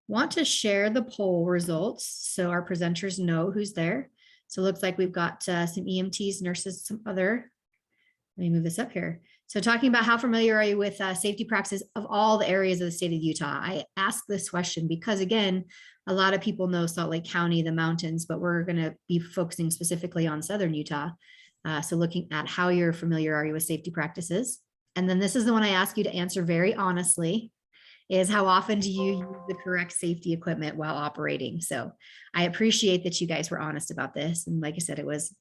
Want to share the poll results so our presenters know who's there. So it looks like we've got some EMTs, nurses, some other. Let me move this up here. So talking about how familiar are you with safety practices of all the areas of the state of Utah? I ask this question because, again, a lot of people know Salt Lake County, the mountains, but we're going to be focusing specifically on Southern Utah. So looking at how you're familiar are you with safety practices? And then this is the one I ask you to answer very honestly, is how often do you use the correct safety equipment while operating? So I appreciate that you guys were honest about this. And like I said, it was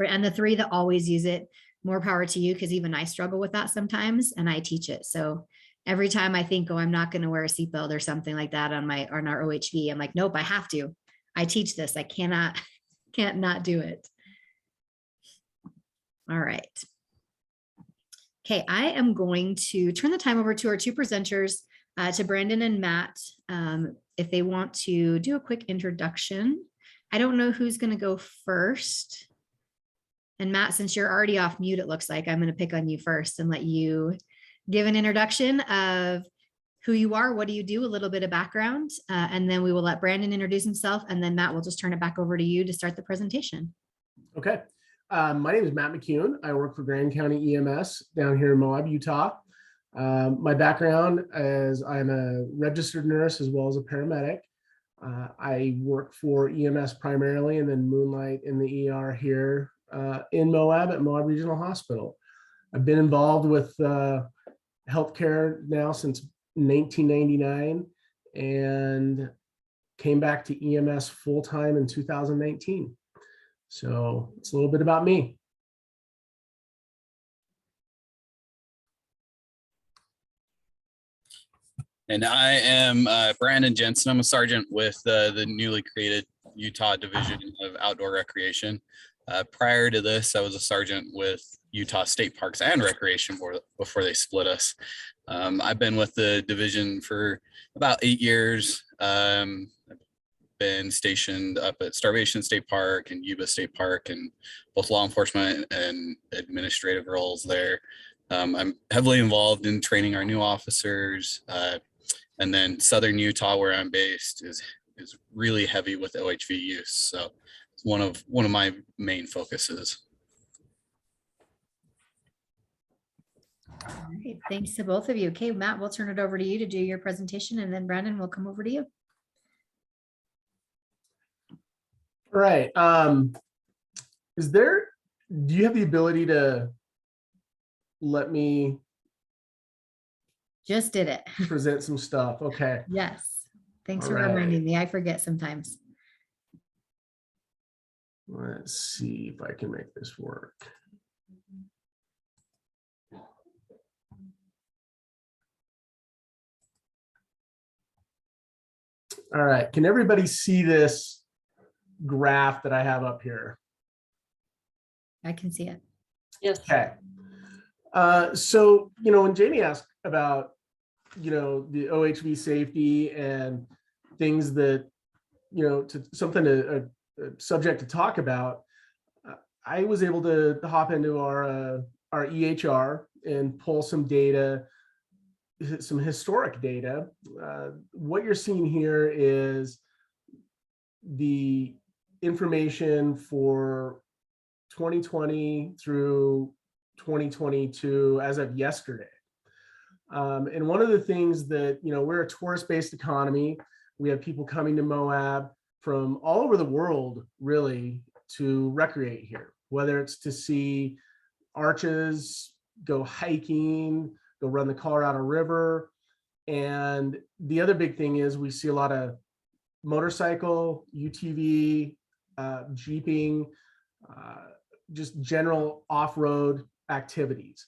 and the 3 that always use it, more power to you, because even I struggle with that sometimes and I teach it. So every time I think, oh, I'm not going to wear a seatbelt or something like that on our OHV, I'm like, nope, I have to. I teach this. I can't not do it. All right. Okay, I am going to turn the time over to our 2 presenters, to Brandon and Matt, if they want to do a quick introduction. I don't know who's going to go first. And Matt, since you're already off mute, it looks like I'm going to pick on you first and let you give an introduction of who you are, what do you do, a little bit of background, and then we will let Brandon introduce himself, and then Matt will just turn it back over to you to start the presentation. Okay. My name is Matt McCune. I work for Grand County EMS down here in Moab, Utah. My background is I'm a registered nurse as well as a paramedic. I work for EMS primarily and then moonlight in the ER here in Moab at Moab Regional Hospital. I've been involved with healthcare now since 1999 and came back to EMS full-time in 2019. So it's a little bit about me. And I am Brandon Jensen. I'm a sergeant with the newly created Utah Division of Outdoor Recreation. Prior to this, I was a sergeant with Utah State Parks and Recreation Board before they split us. I've been with the division for about 8 years. I've been stationed up at Starvation State Park and Yuba State Park, and both law enforcement and administrative roles there. I'm heavily involved in training our new officers. And then Southern Utah, where I'm based, is really heavy with OHV use. So it's one of my main focuses. All right, thanks to both of you. Okay, Matt, we'll turn it over to you to do your presentation, and then Brandon will come over to you. All right. Do you have the ability to let me just did it. Present some stuff? Okay. Yes. Thanks All for right. reminding me. I forget sometimes. Let's see if I can make this work. All right. Can everybody see this graph that I have up here? I can see it. Yes. Okay. So, when Jamie asked about, the OHV safety and things that, a subject to talk about, I was able to hop into our EHR and pull some data, some historic data. What you're seeing here is the information for 2020 through 2022 as of yesterday. And one of the things that, we're a tourist-based economy. We have people coming to Moab from all over the world, really, to recreate here, whether it's to see arches, go hiking, go run the Colorado River. And the other big thing is we see a lot of motorcycle, UTV, jeeping, just general off-road activities.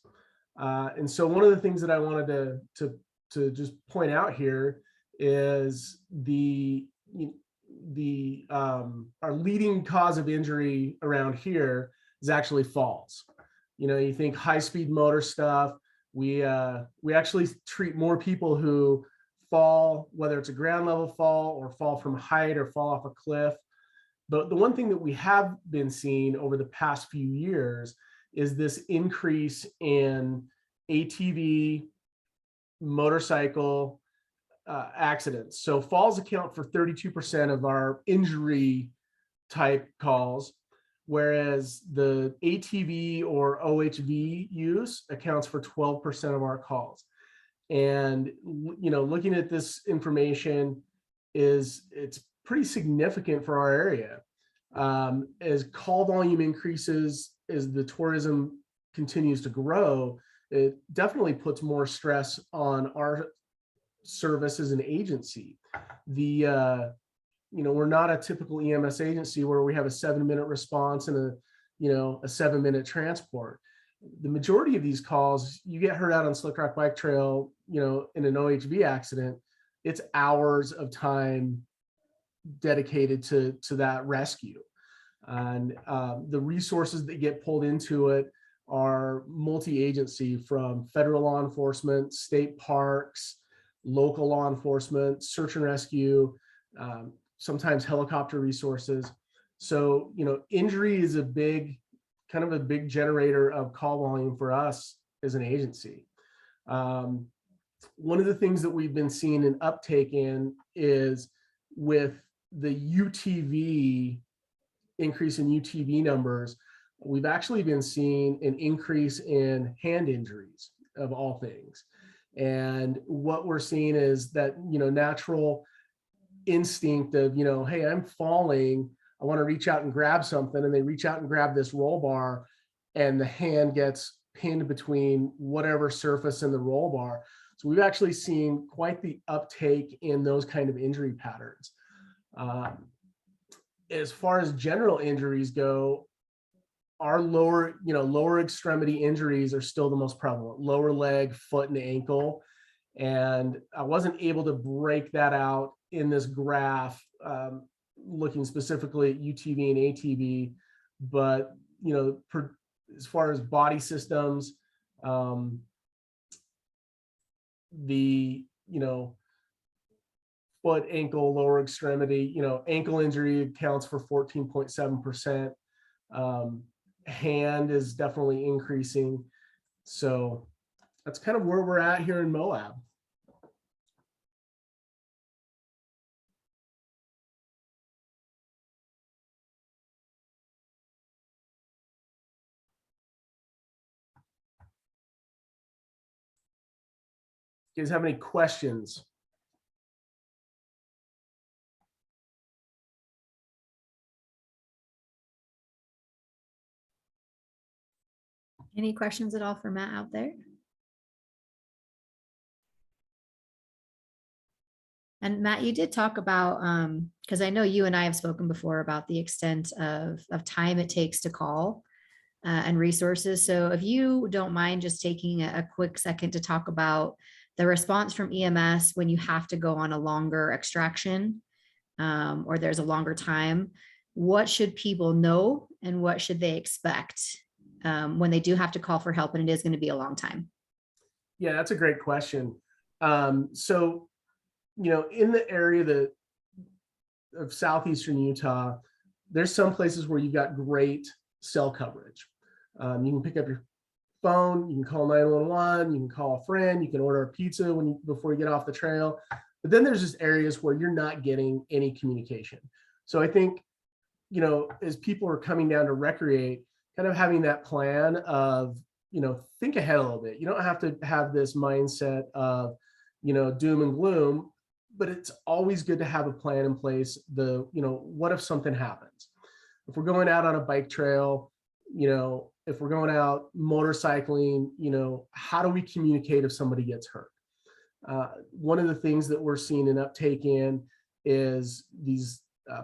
And so one of the things that I wanted to just point out here is our leading cause of injury around here is actually falls. You think high-speed motor stuff. We actually treat more people who fall, whether it's a ground level fall or fall from height or fall off a cliff. But the one thing that we have been seeing over the past few years is this increase in ATV, motorcycle, accidents. So falls account for 32% of our injury type calls, whereas the ATV or OHV use accounts for 12% of our calls. And looking at this information it's pretty significant for our area. As call volume increases, as the tourism continues to grow, it definitely puts more stress on our service as an agency. We're not a typical EMS agency where we have a 7-minute response and a 7-minute transport. The majority of these calls, you get hurt out on Slick Rock Bike Trail, in an OHV accident, it's hours of time dedicated to that rescue. And the resources that get pulled into it are multi-agency, from federal law enforcement, state parks, local law enforcement, search and rescue, sometimes helicopter resources. So, injury is a big generator of call volume for us as an agency. One of the things that we've been seeing an uptake in is with the UTV, increase in UTV numbers, we've actually been seeing an increase in hand injuries of all things. And what we're seeing is that, natural instinct of, hey, I'm falling, I want to reach out and grab something, and they reach out and grab this roll bar, and the hand gets pinned between whatever surface in the roll bar. So we've actually seen quite the uptake in those kind of injury patterns. As far as general injuries go, our lower extremity injuries are still the most prevalent: lower leg, foot, and ankle. And I wasn't able to break that out in this graph, looking specifically at UTV and ATV, but as far as body systems, the foot, ankle, lower extremity, ankle injury accounts for 14.7%. Hand is definitely increasing. So that's kind of where we're at here in Moab. You guys have any questions? Any questions at all for Matt out there? And Matt, you did talk about, because I know you and I have spoken before about the extent of time it takes to call and resources. So if you don't mind just taking a quick second to talk about the response from EMS when you have to go on a longer extraction or there's a longer time, what should people know and what should they expect when they do have to call for help and it is going to be a long time? Yeah, that's a great question. So, in the area of southeastern Utah, there's some places where you've got great cell coverage. You can pick up your phone, you can call 911, you can call a friend, you can order a pizza before you get off the trail. But then there's just areas where you're not getting any communication. So I think, as people are coming down to recreate, kind of having that plan of, think ahead a little bit. You don't have to have this mindset of, doom and gloom, but it's always good to have a plan in place. What if something happens? If we're going out on a bike trail, if we're going out motorcycling, how do we communicate if somebody gets hurt? One of the things that we're seeing an uptake in is these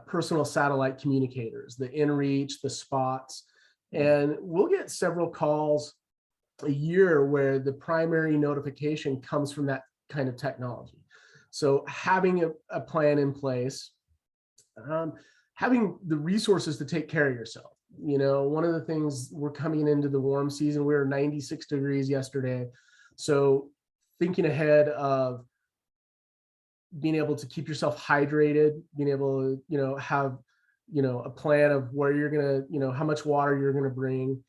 personal satellite communicators, the inReach, the spots, and we'll get several calls a year where the primary notification comes from that kind of technology. So having a plan in place, having the resources to take care of yourself. One of the things, we're coming into the warm season, we were 96 degrees yesterday. So thinking ahead of being able to keep yourself hydrated, being able to, have, a plan of where you're going to, how much water you're going to bring.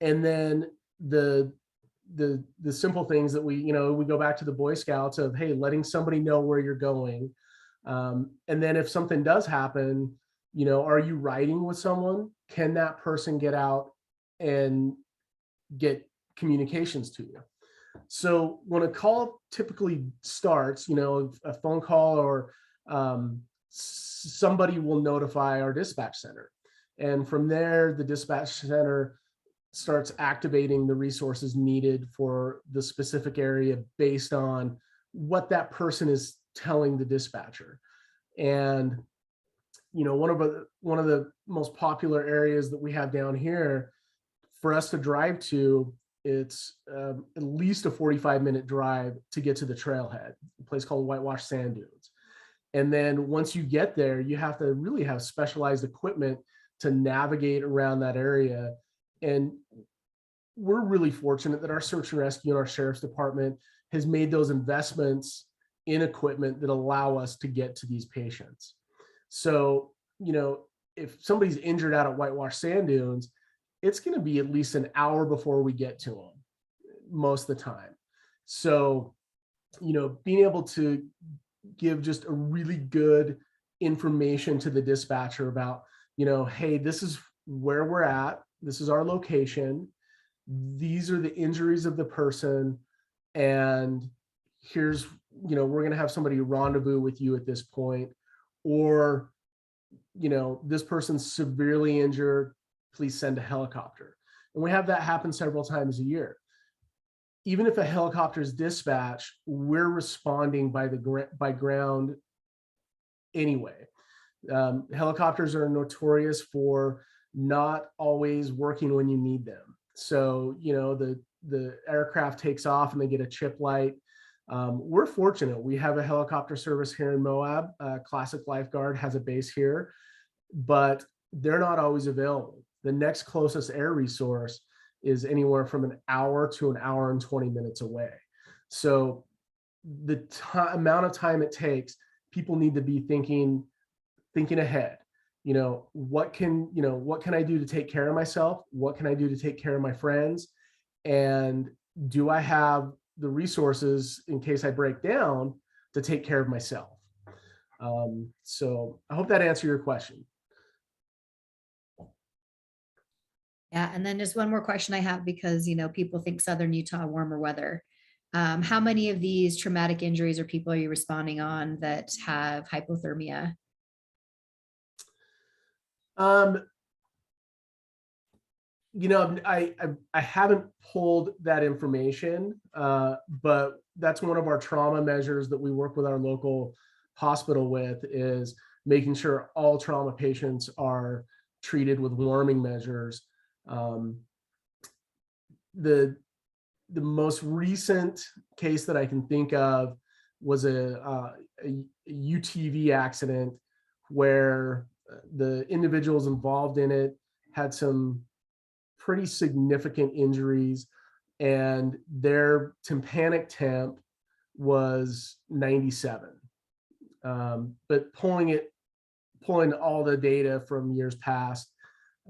And then the the simple things that we go back to the Boy Scouts of, hey, letting somebody know where you're going. And then if something does happen, are you riding with someone? Can that person get out and get communications to you? So when a call typically starts, a phone call or somebody will notify our dispatch center. And from there, the dispatch center starts activating the resources needed for the specific area based on what that person is telling the dispatcher. And one of the most popular areas that we have down here for us to drive to, it's at least a 45-minute drive to get to the trailhead, a place called Whitewash Sand Dunes. And then once you get there, you have to really have specialized equipment to navigate around that area. And we're really fortunate that our search and rescue and our sheriff's department has made those investments in equipment that allow us to get to these patients. So, if somebody's injured out at Whitewash Sand Dunes, it's going to be at least an hour before we get to them most of the time. So, being able to give just a really good information to the dispatcher about, hey, this is where we're at. This is our location. These are the injuries of the person. And here's, we're going to have somebody rendezvous with you at this point. Or, this person's severely injured, please send a helicopter. And we have that happen several times a year. Even if a helicopter is dispatched, we're responding by ground anyway. Helicopters are notorious for not always working when you need them. So, the aircraft takes off and they get a chip light. We're fortunate. We have a helicopter service here in Moab. Classic Lifeguard has a base here, but they're not always available. The next closest air resource is anywhere from an hour to an hour and 20 minutes away. So the amount of time it takes, people need to be thinking ahead. What can I do to take care of myself? What can I do to take care of my friends? And do I have the resources in case I break down to take care of myself? So I hope that answered your question. Yeah, and then just one more question I have, because people think Southern Utah, warmer weather. How many of these traumatic injuries or people are you responding on that have hypothermia? I haven't pulled that information, but that's one of our trauma measures that we work with our local hospital with, is making sure all trauma patients are treated with warming measures. The most recent case that I can think of was a UTV accident where the individuals involved in it had some pretty significant injuries, and their tympanic temp was 97. But pulling all the data from years past,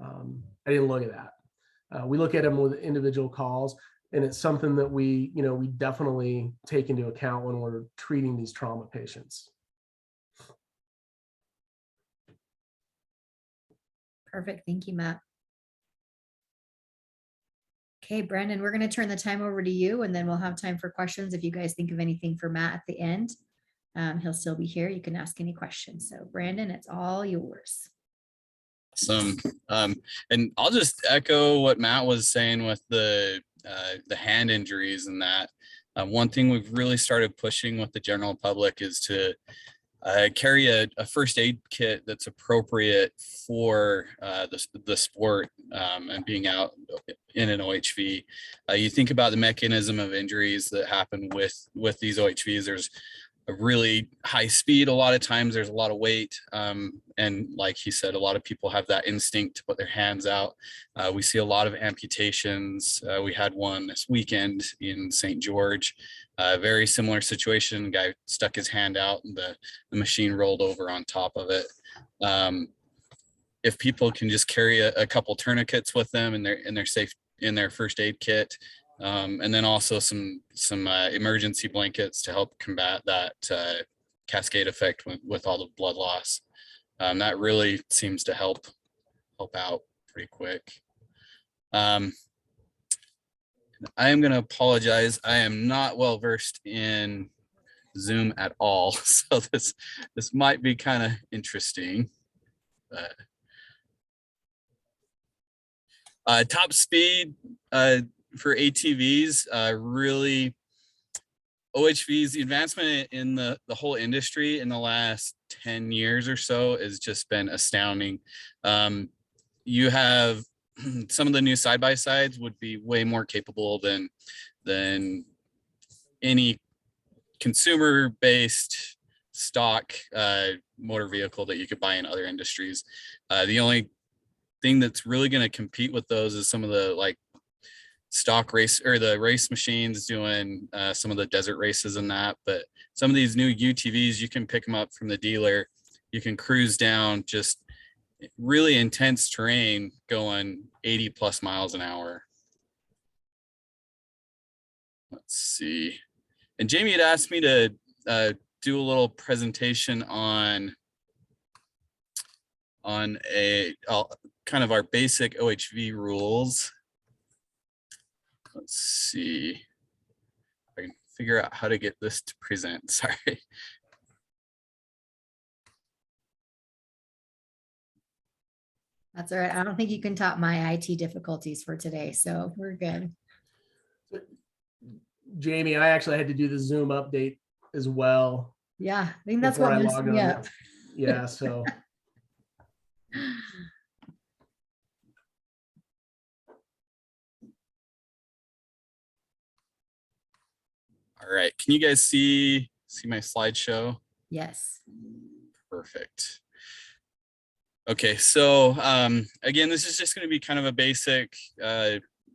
I didn't look at that. We look at them with individual calls, and it's something that we definitely take into account when we're treating these trauma patients. Perfect. Thank you, Matt. Okay, Brandon, we're going to turn the time over to you, and then we'll have time for questions. If you guys think of anything for Matt at the end, he'll still be here. You can ask any questions. So Brandon, it's all yours. Awesome. And I'll just echo what Matt was saying with the hand injuries and that. One thing we've really started pushing with the general public is to carry a first aid kit that's appropriate for the sport and being out in an OHV. You think about the mechanism of injuries that happen with these OHVs. There's a really high speed. A lot of times there's a lot of weight. And like he said, a lot of people have that instinct to put their hands out. We see a lot of amputations. We had one this weekend in St. George. Very similar situation. Guy stuck his hand out and the machine rolled over on top of it. If people can just carry a couple tourniquets with them in their first aid kit, And then also some emergency blankets to help combat that cascade effect with all the blood loss. That really seems to help out pretty quick. I am going to apologize. I am not well versed in Zoom at all, so this might be kind of interesting. Top speed for ATVs, really OHVs, the advancement in the whole industry in the last 10 years or so has just been astounding. You have some of the new side-by-sides would be way more capable than any consumer-based stock motor vehicle that you could buy in other industries. The only thing that's really going to compete with those is some of the like stock race or the race machines doing some of the desert races and that. But some of these new UTVs, you can pick them up from the dealer. You can cruise down just really intense terrain going 80 plus miles an hour. Let's see. And Jamie had asked me to do a little presentation on a kind of our basic OHV rules. Let's see if I can figure out how to get this to present. Sorry. That's all right. I don't think you can top my IT difficulties for today, so we're good. Jamie, I actually had to do the Zoom update as well. Yeah, I think that's before what I messed logged me on. up. Yeah, so. All right, can you guys see my slideshow? Yes. Perfect. Okay, so again, this is just going to be kind of a basic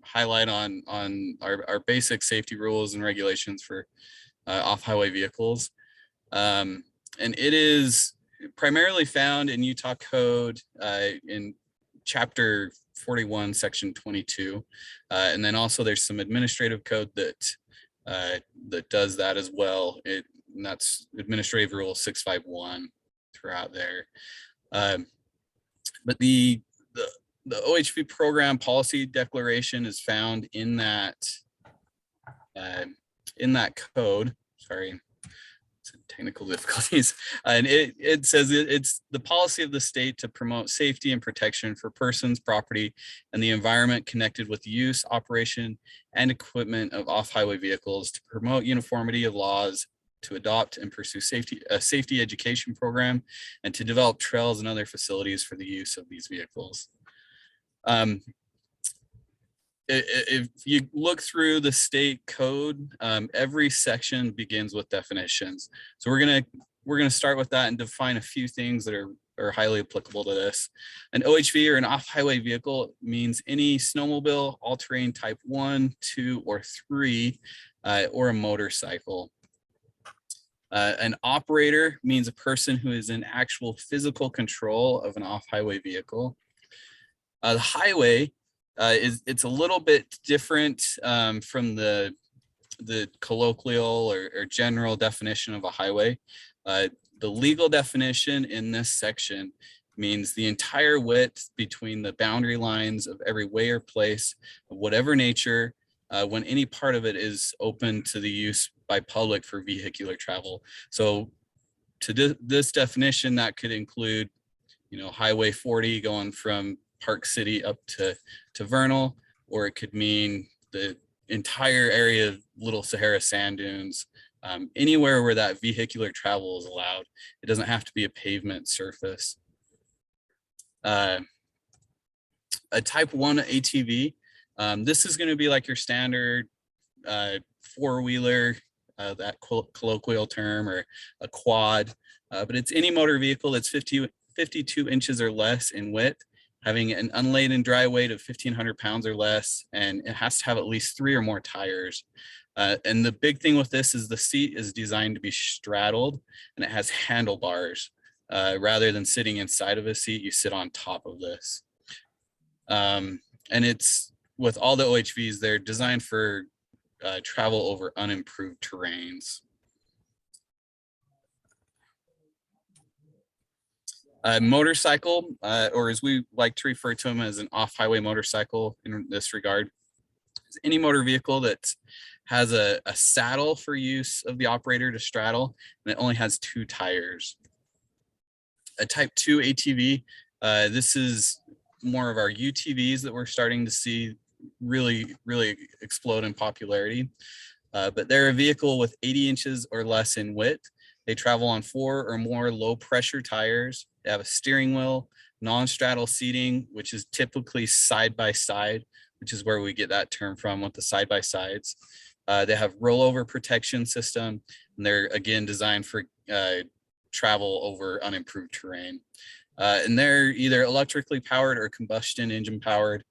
highlight on our basic safety rules and regulations for off-highway vehicles. And it is primarily found in Utah Code in Chapter 41, Section 22. And then also there's some administrative code that does that as well. And that's Administrative Rule 651 throughout there. But the OHV program policy declaration is found in that code. Sorry, technical difficulties. And it says it's the policy of the state to promote safety and protection for persons, property, and the environment connected with the use, operation, and equipment of off-highway vehicles, to promote uniformity of laws, to adopt and pursue a safety education program, and to develop trails and other facilities for the use of these vehicles. If you look through the state code, every section begins with definitions. So we're gonna start with that and define a few things that are highly applicable to this. An OHV, or an off-highway vehicle, means any snowmobile, all-terrain type 1, 2, or 3, or a motorcycle. An operator means a person who is in actual physical control of an off-highway vehicle. The highway it's a little bit different from the colloquial or general definition of a highway. The legal definition in this section means the entire width between the boundary lines of every way or place of whatever nature, when any part of it is open to the use by public for vehicular travel. So to this definition, that could include, Highway 40 going from Park City up to Vernal, or it could mean the entire area of Little Sahara Sand Dunes, anywhere where that vehicular travel is allowed. It doesn't have to be a pavement surface. A type 1 ATV, this is going to be like your standard four-wheeler, that colloquial term, or a quad, but it's any motor vehicle that's 52 inches or less in width, having an unladen dry weight of 1,500 pounds or less, and it has to have at least 3 or more tires. And the big thing with this is the seat is designed to be straddled, and it has handlebars. Rather than sitting inside of a seat, you sit on top of this. And it's with all the OHVs, they're designed for travel over unimproved terrains. A motorcycle, or as we like to refer to them as an off-highway motorcycle in this regard, is any motor vehicle that has a saddle for use of the operator to straddle, and it only has 2 tires. A type 2 ATV, this is more of our UTVs that we're starting to see really explode in popularity. But they're a vehicle with 80 inches or less in width. They travel on 4 or more low pressure tires. They have a steering wheel, non-straddle seating, which is typically side by side, which is where we get that term from with the side by sides. They have rollover protection system, and they're again designed for travel over unimproved terrain. And they're either electrically powered or combustion engine powered,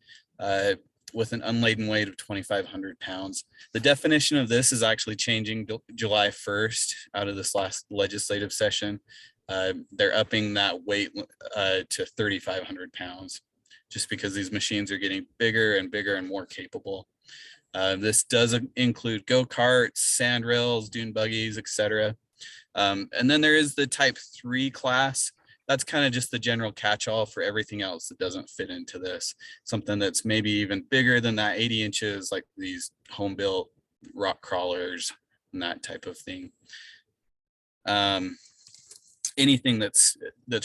with an unladen weight of 2,500 pounds. The definition of this is actually changing July 1st out of this last legislative session. They're upping that weight to 3,500 pounds, just because these machines are getting bigger and bigger and more capable. This does include go-karts, sand rails, dune buggies, etc. And then there is the type 3 class. That's kind of just the general catch-all for everything else that doesn't fit into this. Something that's maybe even bigger than that 80 inches, like these home-built rock crawlers and that type of thing. Anything that's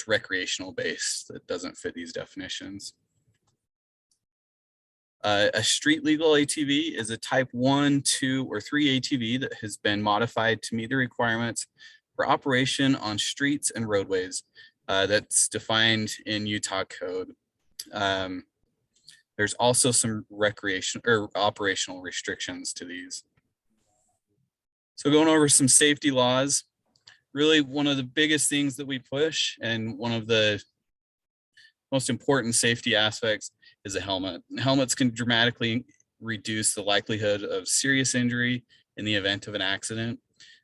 recreational based that doesn't fit these definitions. A street legal ATV is a type 1, 2, or 3 ATV that has been modified to meet the requirements for operation on streets and roadways. That's defined in Utah code. There's also some recreation or operational restrictions to these. So going over some safety laws, really one of the biggest things that we push and one of the most important safety aspects is a helmet. Helmets can dramatically reduce the likelihood of serious injury in the event of an accident.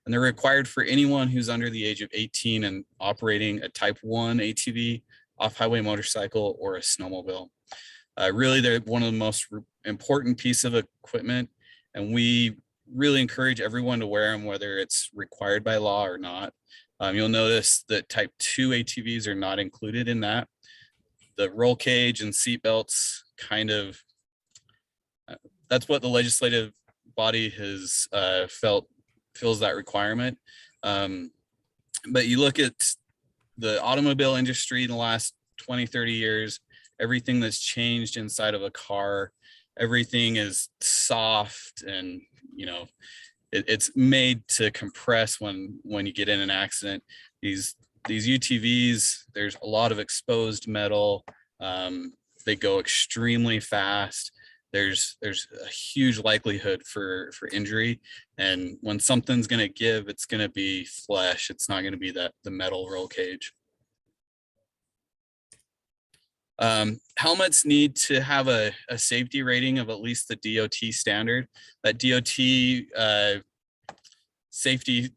And they're required for anyone who's under the age of 18 and operating a type 1 ATV, off-highway motorcycle, or a snowmobile. Really, they're one of the most important piece of equipment, and we really encourage everyone to wear them, whether it's required by law or not. You'll notice that type 2 ATVs are not included in that. The roll cage and seat belts kind of, that's what the legislative body has fills that requirement. But you look at the automobile industry in the last 20, 30 years, everything that's changed inside of a car, everything is soft and, you know, it's made to compress when you get in an accident. These UTVs, there's a lot of exposed metal. They go extremely fast. There's a huge likelihood for injury, and when something's going to give, it's going to be flesh. It's not going to be the metal roll cage. Helmets need to have a safety rating of at least the DOT standard. That DOT safety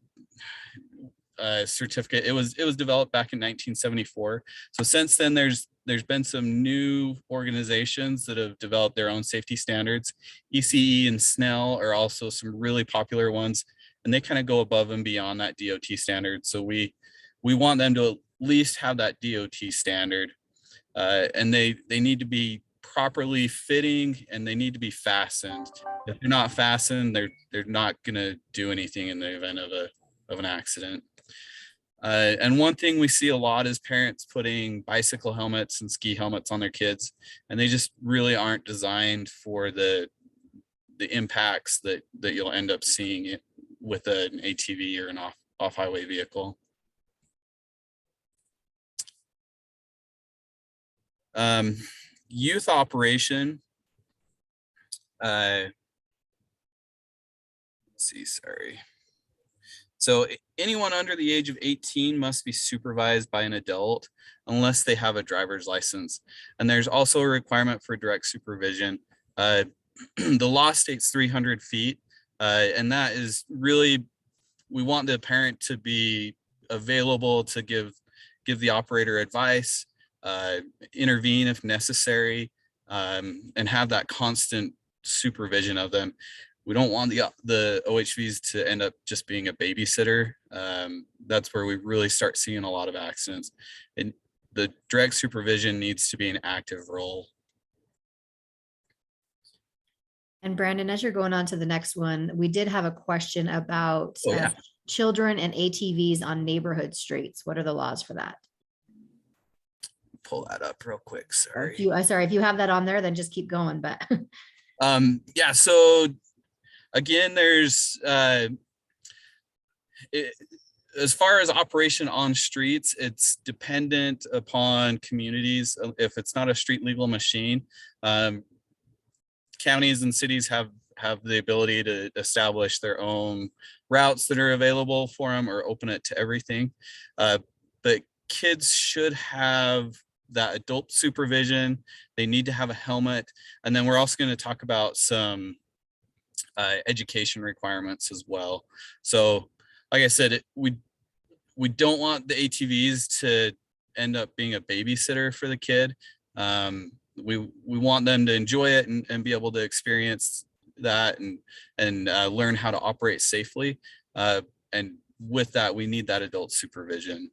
certificate, it was developed back in 1974. So since then, there's been some new organizations that have developed their own safety standards. ECE and Snell are also some really popular ones, and they kind of go above and beyond that DOT standard. So we want them to at least have that DOT standard, and they need to be properly fitting, and they need to be fastened. If they're not fastened, they're not going to do anything in the event of an accident. And one thing we see a lot is parents putting bicycle helmets and ski helmets on their kids, and they just really aren't designed for the impacts that you'll end up seeing with an ATV or an off-highway vehicle. Youth operation. Let's see, sorry. So anyone under the age of 18 must be supervised by an adult unless they have a driver's license. And there's also a requirement for direct supervision. The law states 300 feet, and that is really, we want the parent to be available to give the operator advice, intervene if necessary. and have that constant supervision of them. We don't want the OHVs to end up just being a babysitter. That's where we really start seeing a lot of accidents. And the direct supervision needs to be an active role. And Brandon, as you're going on to the next one, we did have a question about Oh, yeah. children and ATVs on neighborhood streets. What are the laws for that? Pull that up real quick. Sorry. Sorry, if you have that on there, then just keep going. But yeah, so again, there's as far as operation on streets, it's dependent upon communities. If it's not a street legal machine, counties and cities have the ability to establish their own routes that are available for them or open it to everything. But kids should have that adult supervision. They need to have a helmet. And then we're also going to talk about some education requirements as well. So like I said, we don't want the ATVs to end up being a babysitter for the kid. We want them to enjoy it and be able to experience that and learn how to operate safely. And with that, we need that adult supervision.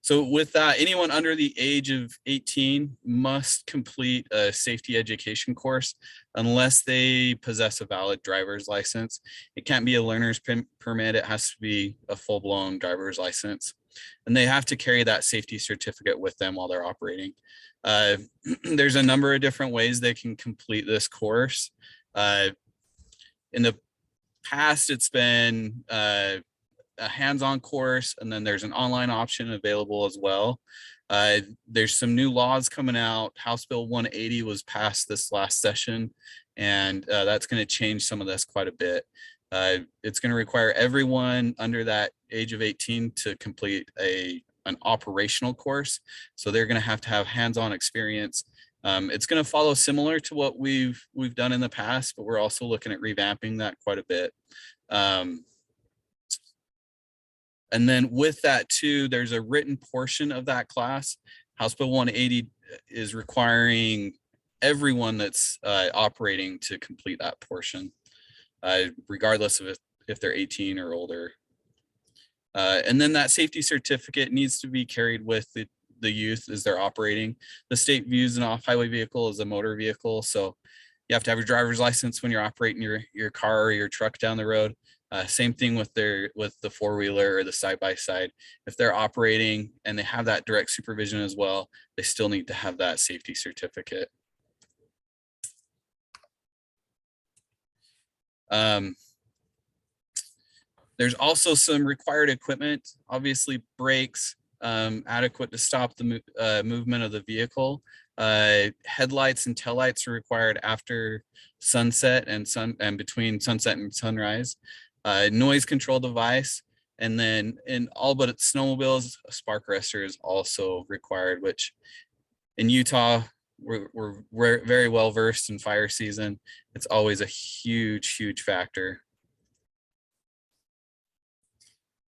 So with that, anyone under the age of 18 must complete a safety education course unless they possess a valid driver's license. It can't be a learner's permit. It has to be a full-blown driver's license. And they have to carry that safety certificate with them while they're operating. There's a number of different ways they can complete this course. In the past, it's been a hands-on course, and then there's an online option available as well. There's some new laws coming out. House Bill 180 was passed this last session, and that's going to change some of this quite a bit. It's going to require everyone under that age of 18 to complete an operational course. So they're going to have hands-on experience. It's going to follow similar to what we've done in the past, but we're also looking at revamping that quite a bit. And then with that too, there's a written portion of that class. House Bill 180 is requiring everyone that's operating to complete that portion, regardless of if they're 18 or older. And then that safety certificate needs to be carried with the youth as they're operating. The state views an off-highway vehicle as a motor vehicle, so you have to have your driver's license when you're operating your car or your truck down the road. Same thing with the four-wheeler or the side-by-side. If they're operating and they have that direct supervision as well, they still need to have that safety certificate. There's also some required equipment, obviously brakes, adequate to stop the movement of the vehicle. Headlights and taillights are required after sunset and between sunset and sunrise. Noise control device, and then in all but snowmobiles, a spark arrestor is also required, which in Utah, we're very well versed in fire season. It's always a huge factor.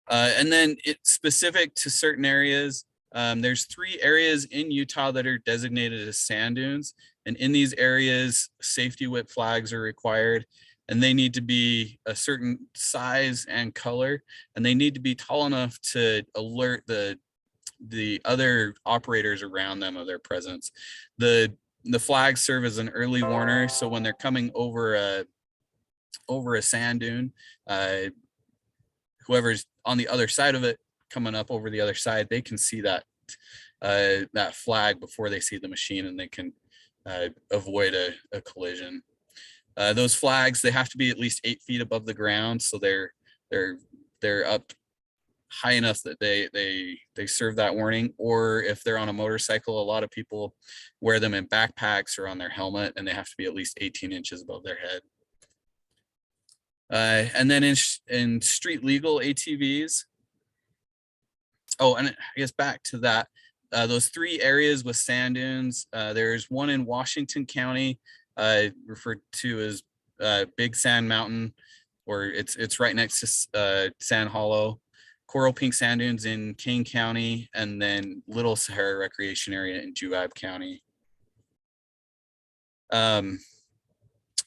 And then it's specific to certain areas. There's 3 areas in Utah that are designated as sand dunes. And in these areas, safety whip flags are required, and they need to be a certain size and color, and they need to be tall enough to alert the other operators around them of their presence. The flags serve as an early warner, so when they're coming over a sand dune, whoever's on the other side of it coming up over the other side, they can see that flag before they see the machine, and they can avoid a collision. Those flags, they have to be at least 8 feet above the ground, so they're up high enough that they serve that warning. Or if they're on a motorcycle, a lot of people wear them in backpacks or on their helmet, and they have to be at least 18 inches above their head. And then in street legal ATVs, oh, and I guess back to that, those 3 areas with sand dunes, there's one in Washington County, referred to as Big Sand Mountain, or it's right next to Sand Hollow. Coral Pink Sand Dunes in Kane County, and then Little Sahara Recreation Area in Juab County.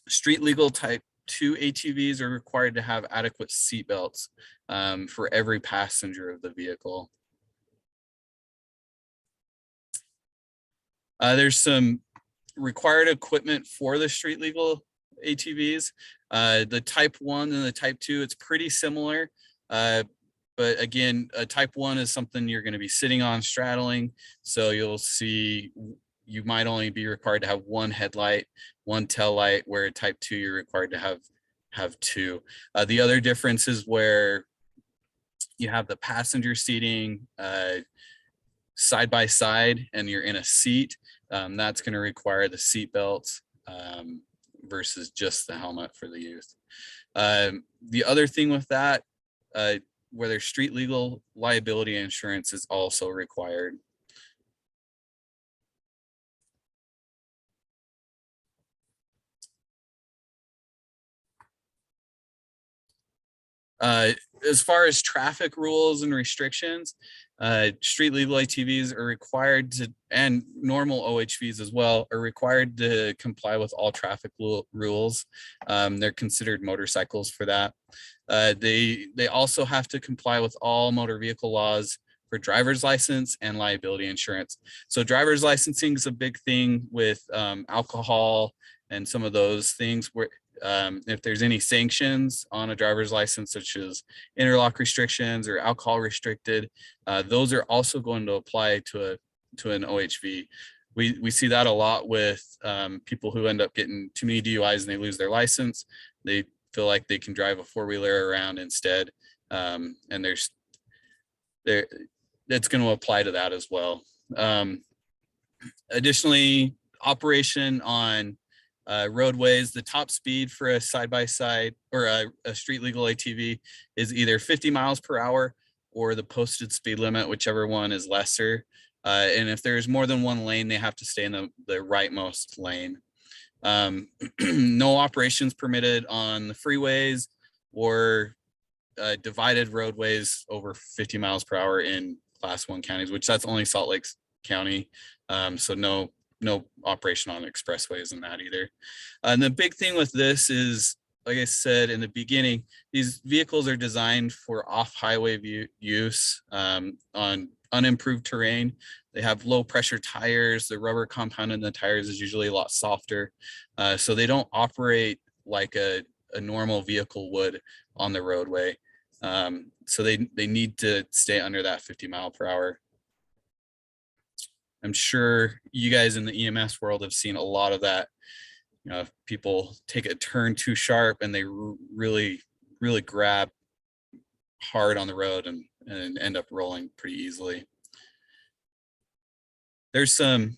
Street legal type 2 ATVs are required to have adequate seat belts for every passenger of the vehicle. There's some required equipment for the street legal ATVs. The type 1 and the type 2, it's pretty similar. But again, a type 1 is something you're going to be sitting on, straddling. So you'll see you might only be required to have one headlight, one tail light, where a type 2 you're required to have two. The other difference is where you have the passenger seating side by side and you're in a seat. That's going to require the seat belts versus just the helmet for the youth. The other thing with that, where there's street legal, liability insurance is also required. As far as traffic rules and restrictions, street legal ATVs are required to, and normal OHVs as well, are required to comply with all traffic rules. They're considered motorcycles for that. They also have to comply with all motor vehicle laws for driver's license and liability insurance. So driver's licensing is a big thing with alcohol and some of those things where if there's any sanctions on a driver's license, such as interlock restrictions or alcohol restricted, those are also going to apply to an OHV. We see that a lot with people who end up getting too many DUIs and they lose their license. They feel like they can drive a four-wheeler around instead, and that's going to apply to that as well. Additionally, operation on roadways, the top speed for a side-by-side or a street legal ATV is either 50 miles per hour or the posted speed limit, whichever one is lesser. And if there's more than one lane, they have to stay in the rightmost lane. No operations permitted on the freeways or divided roadways over 50 miles per hour in Class 1 counties, which that's only Salt Lake County. So no operation on expressways in that either. And the big thing with this is, like I said in the beginning, these vehicles are designed for off-highway use on unimproved terrain. They have low pressure tires. The rubber compound in the tires is usually a lot softer. So they don't operate like a normal vehicle would on the roadway. So they need to stay under that 50 mile per hour. I'm sure you guys in the EMS world have seen a lot of that. You know, if people take a turn too sharp and they really grab hard on the road and end up rolling pretty easily. There's some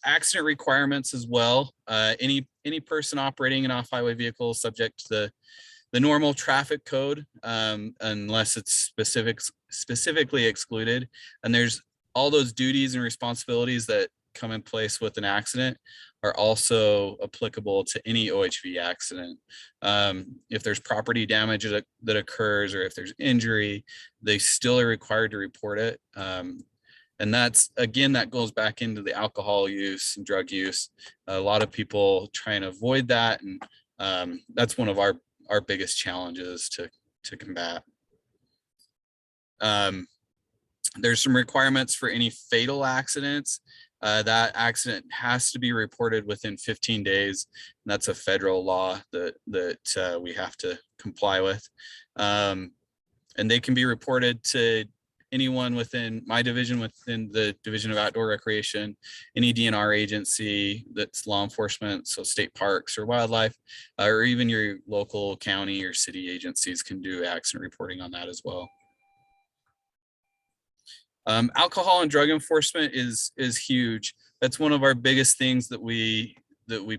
accident requirements as well. Any person operating an off-highway vehicle is subject to the normal traffic code, unless it's specifically excluded. And there's all those duties and responsibilities that come in place with an accident are also applicable to any OHV accident. If there's property damage that occurs, or if there's injury, they still are required to report it. And that's, again, that goes back into the alcohol use and drug use. A lot of people try and avoid that. And that's one of our biggest challenges to combat. There's some requirements for any fatal accidents. That accident has to be reported within 15 days. And that's a federal law that we have to comply with. And they can be reported to anyone within my division, within the Division of Outdoor Recreation, any DNR agency that's law enforcement, so state parks or wildlife, or even your local county or city agencies can do accident reporting on that as well. Alcohol and drug enforcement is huge. That's one of our biggest things that we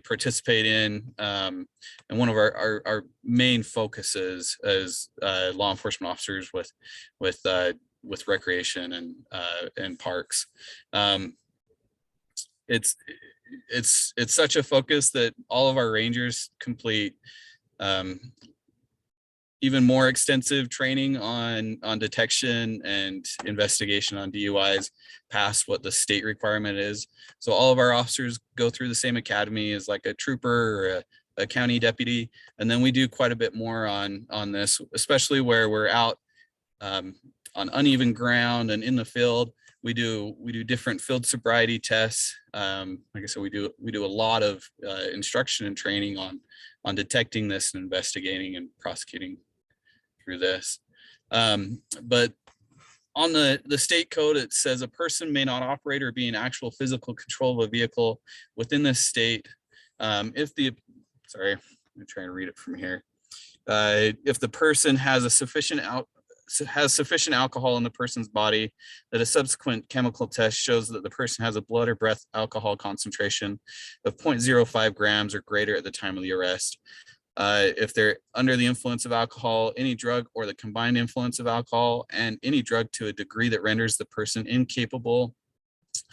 participate in, and one of our main focuses as law enforcement officers with recreation and parks. It's such a focus that all of our rangers complete even more extensive training on detection and investigation on DUIs past what the state requirement is. So all of our officers go through the same academy as like a trooper or a county deputy. And then we do quite a bit more on this, especially where we're out on uneven ground and in the field. We do different field sobriety tests. Like I said, we do a lot of instruction and training on detecting this and investigating and prosecuting through this. But on the state code, it says a person may not operate or be in actual physical control of a vehicle within this state if the, sorry, let me try and read it from here. If the person has sufficient alcohol in the person's body, that a subsequent chemical test shows that the person has a blood or breath alcohol concentration of 0.05 grams or greater at the time of the arrest. If they're under the influence of alcohol, any drug or the combined influence of alcohol and any drug to a degree that renders the person incapable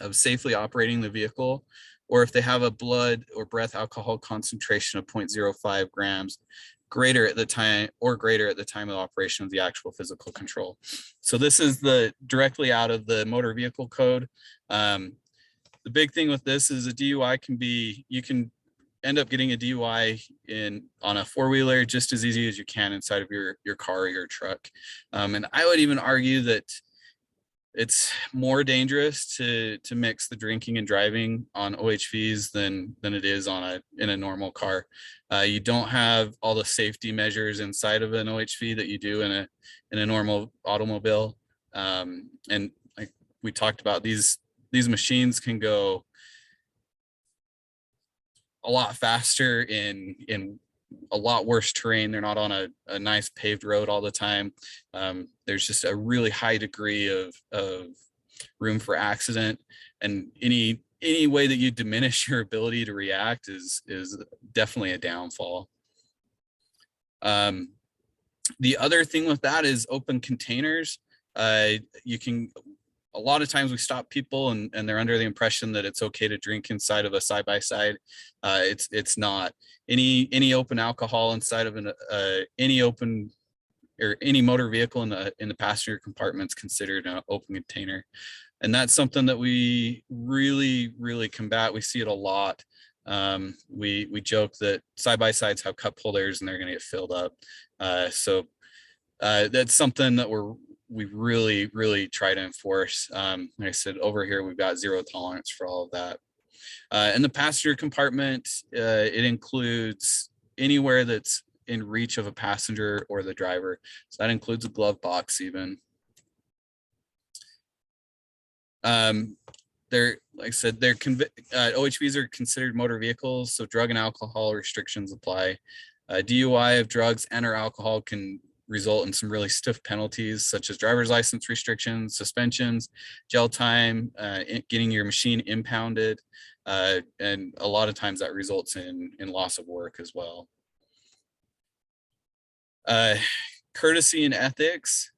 of safely operating the vehicle, or if they have a blood or breath alcohol concentration of 0.05 grams greater at the time of operation of the actual physical control. So this is directly out of the motor vehicle code. The big thing with this is a DUI you can end up getting a DUI on a four-wheeler just as easy as you can inside of your car or your truck. And I would even argue that it's more dangerous to mix the drinking and driving on OHVs than it is in a normal car. You don't have all the safety measures inside of an OHV that you do in a normal automobile. And like we talked about, these machines can go a lot faster in a lot worse terrain. They're not on a nice paved road all the time. There's just a really high degree of room for accident, and any way that you diminish your ability to react is definitely a downfall. The other thing with that is open containers. A lot of times we stop people and they're under the impression that it's okay to drink inside of a side-by-side. It's not. Any open alcohol inside of any open or any motor vehicle in the passenger compartment is considered an open container. And that's something that we really, really combat. We see it a lot. We joke that side-by-sides have cup holders and they're going to get filled up. So that's something that we really, really try to enforce. Like I said, over here, we've got zero tolerance for all of that. In the passenger compartment, it includes anywhere that's in reach of a passenger or the driver. So that includes a glove box even. Like I said, OHVs are considered motor vehicles, so drug and alcohol restrictions apply. DUI of drugs and or alcohol can result in some really stiff penalties, such as driver's license restrictions, suspensions, jail time, getting your machine impounded, and a lot of times that results in loss of work as well. Courtesy and ethics.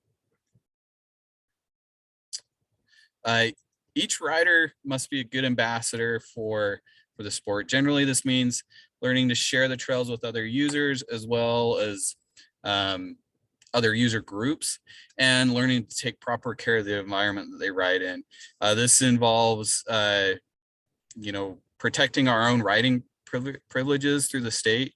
Each rider must be a good ambassador for the sport. Generally, this means learning to share the trails with other users as well as other user groups, and learning to take proper care of the environment that they ride in. This involves, protecting our own riding privileges through the state.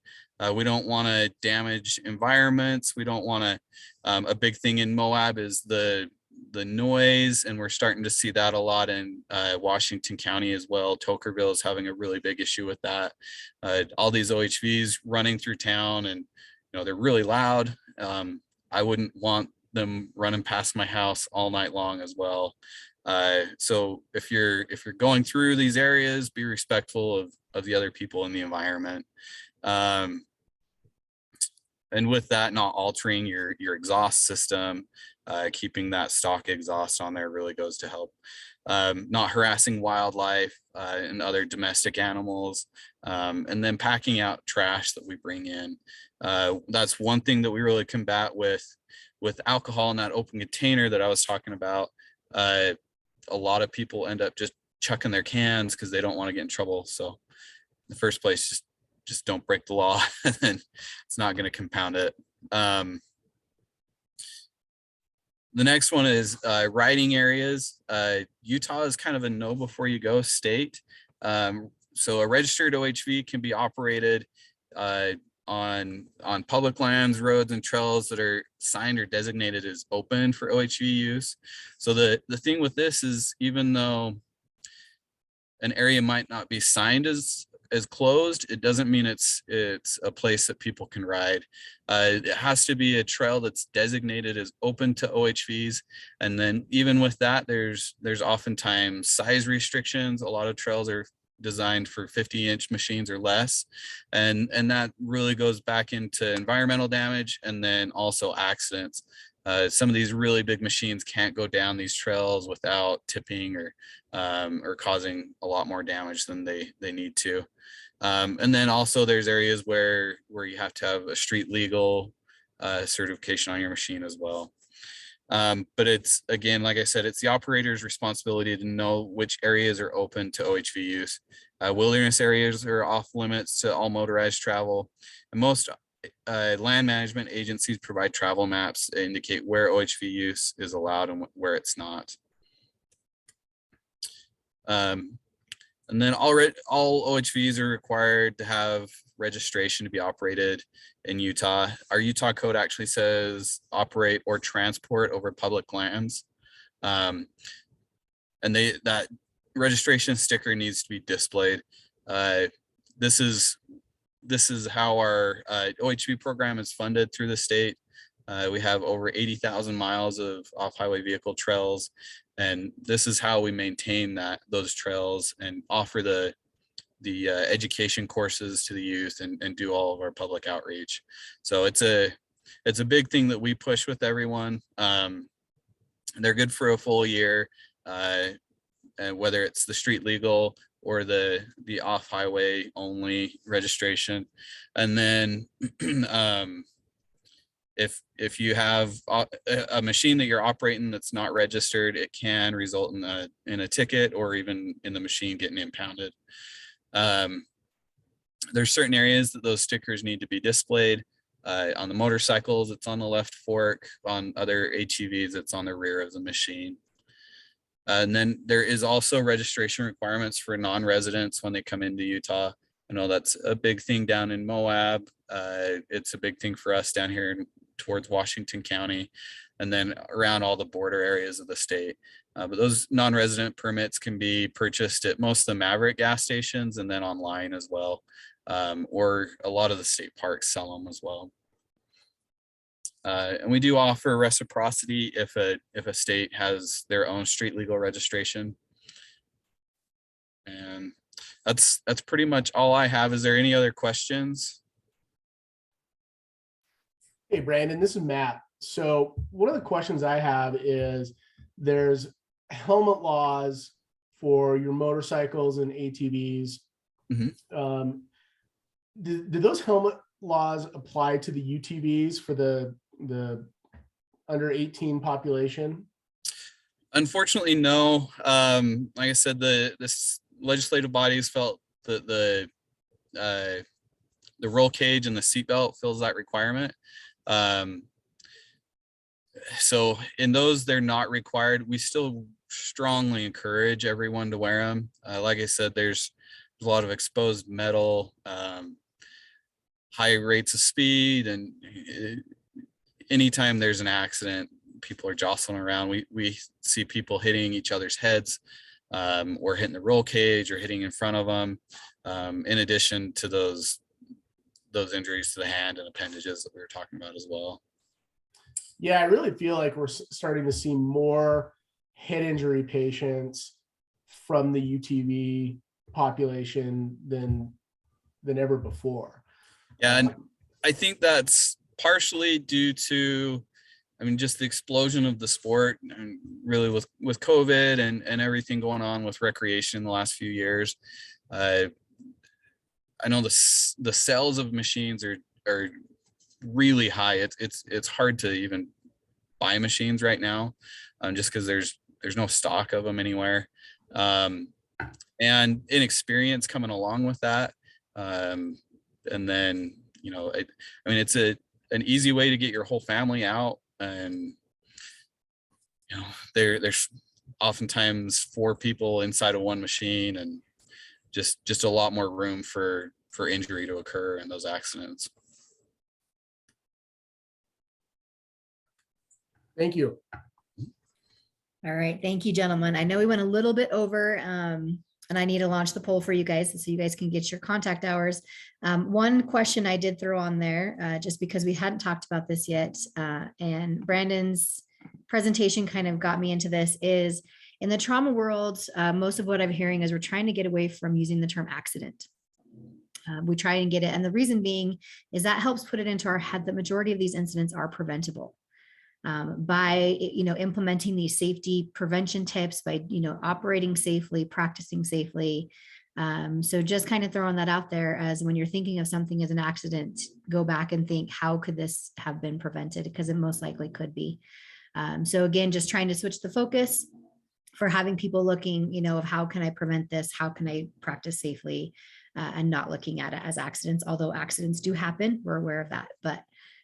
We don't want to damage environments. We don't want to, a big thing in Moab is the noise, and we're starting to see that a lot in Washington County as well. Tokerville is having a really big issue with that. All these OHVs running through town, and they're really loud. I wouldn't want them running past my house all night long as well. So if you're going through these areas, be respectful of the other people in the environment. And with that, not altering your exhaust system, keeping that stock exhaust on there really goes to help. Not harassing wildlife and other domestic animals, and then packing out trash that we bring in. That's one thing that we really combat with alcohol in that open container that I was talking about. A lot of people end up just chucking their cans because they don't want to get in trouble. So in the first place, just don't break the law, and then it's not going to compound it. The next one is riding areas. Utah is kind of a know before you go state. So a registered OHV can be operated on public lands, roads, and trails that are signed or designated as open for OHV use. So the thing with this is, even though an area might not be signed as closed, it doesn't mean it's a place that people can ride. It has to be a trail that's designated as open to OHVs. And then even with that, there's oftentimes size restrictions. A lot of trails are designed for 50-inch machines or less. And that really goes back into environmental damage and then also accidents. Some of these really big machines can't go down these trails without tipping or causing a lot more damage than they need to. And then also there's areas where you have to have a street legal certification on your machine as well. But it's, again, like I said, it's the operator's responsibility to know which areas are open to OHV use. Wilderness areas are off limits to all motorized travel. And most land management agencies provide travel maps that indicate where OHV use is allowed and where it's not. And then all OHVs are required to have registration to be operated in Utah. Our Utah code actually says operate or transport over public lands. And that registration sticker needs to be displayed. This is how our OHV program is funded through the state. We have over 80,000 miles of off-highway vehicle trails, and this is how we maintain those trails and offer the education courses to the youth and do all of our public outreach. So it's a big thing that we push with everyone. They're good for a full year, and whether it's the street legal or the off-highway only registration. And then if you have a machine that you're operating that's not registered, it can result in a ticket or even in the machine getting impounded. There's certain areas that those stickers need to be displayed. On the motorcycles, it's on the left fork. On other ATVs, it's on the rear of the machine. And then there is also registration requirements for non-residents when they come into Utah. I know that's a big thing down in Moab. It's a big thing for us down here towards Washington County, and then around all the border areas of the state. But those non-resident permits can be purchased at most of the Maverick gas stations and then online as well. Or a lot of the state parks sell them as well. And we do offer reciprocity if a state has their own street legal registration. And that's pretty much all I have. Is there any other questions? Hey, Brandon, this is Matt. So one of the questions I have is there's helmet laws for your motorcycles and ATVs. Mm-hmm. Do those helmet laws apply to the UTVs for the under 18 population? Unfortunately, no. Like I said, the legislative bodies felt that the roll cage and the seatbelt fills that requirement. So in those, they're not required. We still strongly encourage everyone to wear them. Like I said, there's a lot of exposed metal, high rates of speed, and anytime there's an accident, people are jostling around. We see people hitting each other's heads, or hitting the roll cage or hitting in front of them, in addition to those injuries to the hand and appendages that we were talking about as well. Yeah, I really feel like we're starting to see more head injury patients from the UTV population than ever before. Yeah, and I think that's partially due to, just the explosion of the sport, and really with COVID and everything going on with recreation in the last few years. I know the sales of machines are really high. It's hard to even buy machines right now, just because there's no stock of them anywhere, and inexperience coming along with that. And then it's an easy way to get your whole family out, and there's oftentimes 4 people inside of one machine, and just a lot more room for injury to occur in those accidents. Thank you. All right, thank you, gentlemen. I know we went a little bit over, and I need to launch the poll for you guys so you guys can get your contact hours. One question I did throw on there, just because we hadn't talked about this yet, and Brandon's presentation kind of got me into this, is in the trauma world, most of what I'm hearing is we're trying to get away from using the term accident. We try and get it, and the reason being is that helps put it into our head that majority of these incidents are preventable. By implementing these safety prevention tips, by operating safely, practicing safely. So just kind of throwing that out there, as when you're thinking of something as an accident, go back and think, how could this have been prevented? Because it most likely could be. So again, just trying to switch the focus for having people looking, of how can I prevent this? How can I practice safely? And not looking at it as accidents, although accidents do happen, we're aware of that, but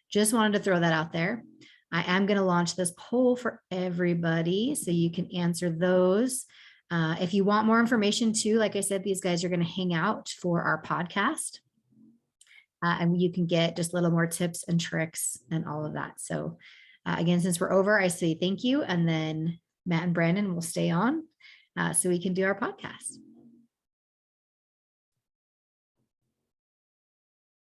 just wanted to throw that out there. I am going to launch this poll for everybody so you can answer those. If you want more information too, like I said, these guys are going to hang out for our podcast. And you can get just a little more tips and tricks and all of that. So again, since we're over, I say thank you. And then Matt and Brandon will stay on so we can do our podcast.